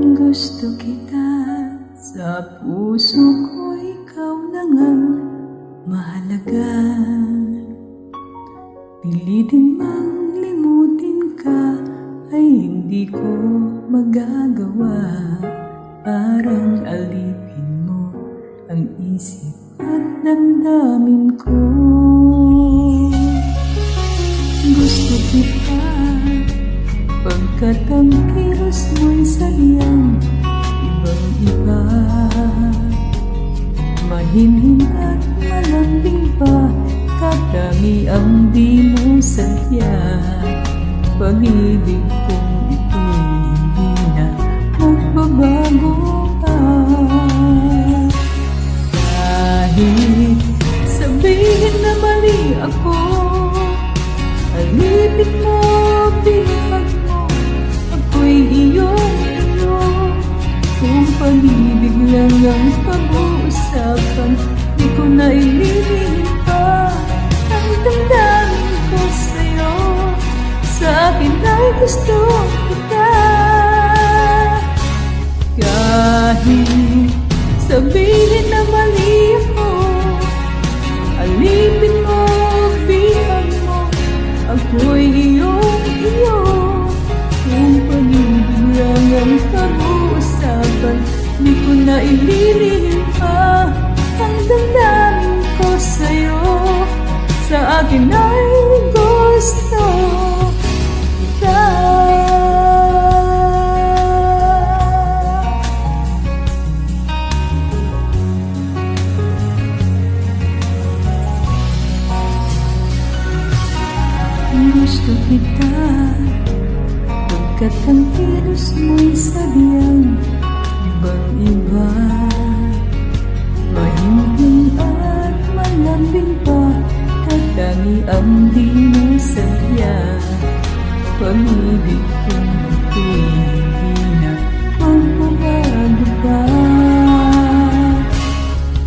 Gusto kita, sa puso ko ikaw na ngang mahalaga. Pilitin mang limutin ka ay hindi ko magagawa. Parang alipin mo ang isip at damdamin ko. Gusto kita, pagkat ang kilos mo'y sadyang ibang-iba. Mahinhin at malambing pa, kadami ang di mo sadya. Pag-ibig kong ito'y hindi na magbabago pa. Kahit sabihin na mali ako, alipin mo, bihag mo, ako'y iyong-iyo. Kung pag-ibig lang ang pag-uusapan, di ko na ililihim pa ang damdamin ko sa'yo. Sa akin ay gusto kita. Kahit sabihin na mali ako, alipin mo, bihag mo, ako'y iyong-iyo. Kung pag-ibig lang ang pag-uusapan, di ko na ililihim pa ang damdamin ko sa'yo. Sa akin ay gusto kita. Gusto kita, pagkat ang kilos mo'y sadyang ibang-iba. Mahinhin at malambing pa, kadami ang di mo sadya. Pag-ibig kong ito'y hindi na magbabago pa.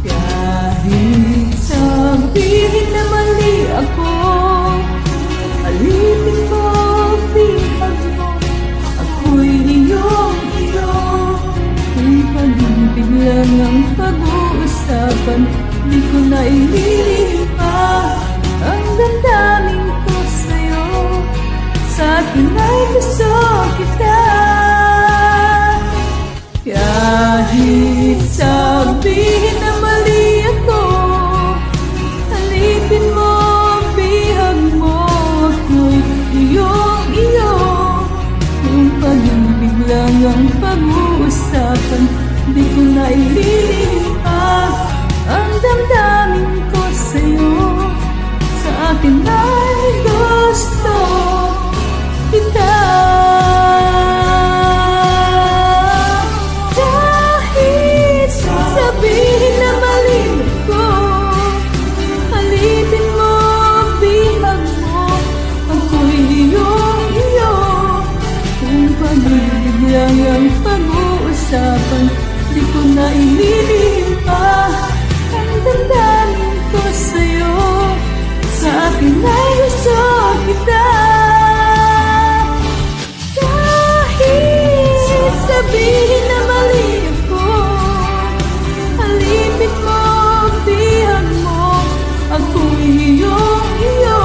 Kahit sabihin na mali ako, alipin mo, bihag mo, ako'y iyong-iyo. Kung pag-ibig lang ang pag-uusapan, di ko na ililihim pa ang damdamin ko sa'yo. Sa akin ay gusto kita. Kahit sabihin na mali ako, alipin mo, bihag mo, ako'y iyong-iyo. Kung pag-ibig lang ang pag-uusapan, di ko na ililihim pa ang damdamin ko sa'yo. Sa akin ay gusto kita. Kahit sabihin na mali ako, alipin mo, bihag mo, ako'y iyong-iyo. Kung pag-ibig lang ang pag-uusapan, di ko na ililihim pa ang damdamin ko sa'yo. Sa akin ay gusto kita. Kahit sabihin na mali ako, alipin mo, bihag mo, ako'y iyong-iyo.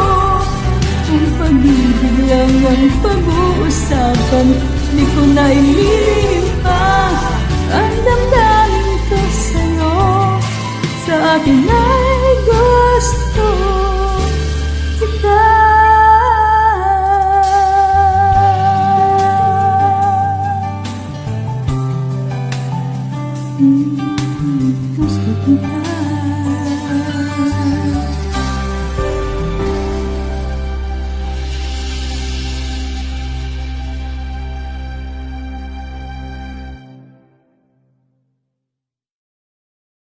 Kung pag-ibig lang ang pag-uusapan, di ko na ililihim pa ang damdamin ko sa'yo. Sa akin ay gusto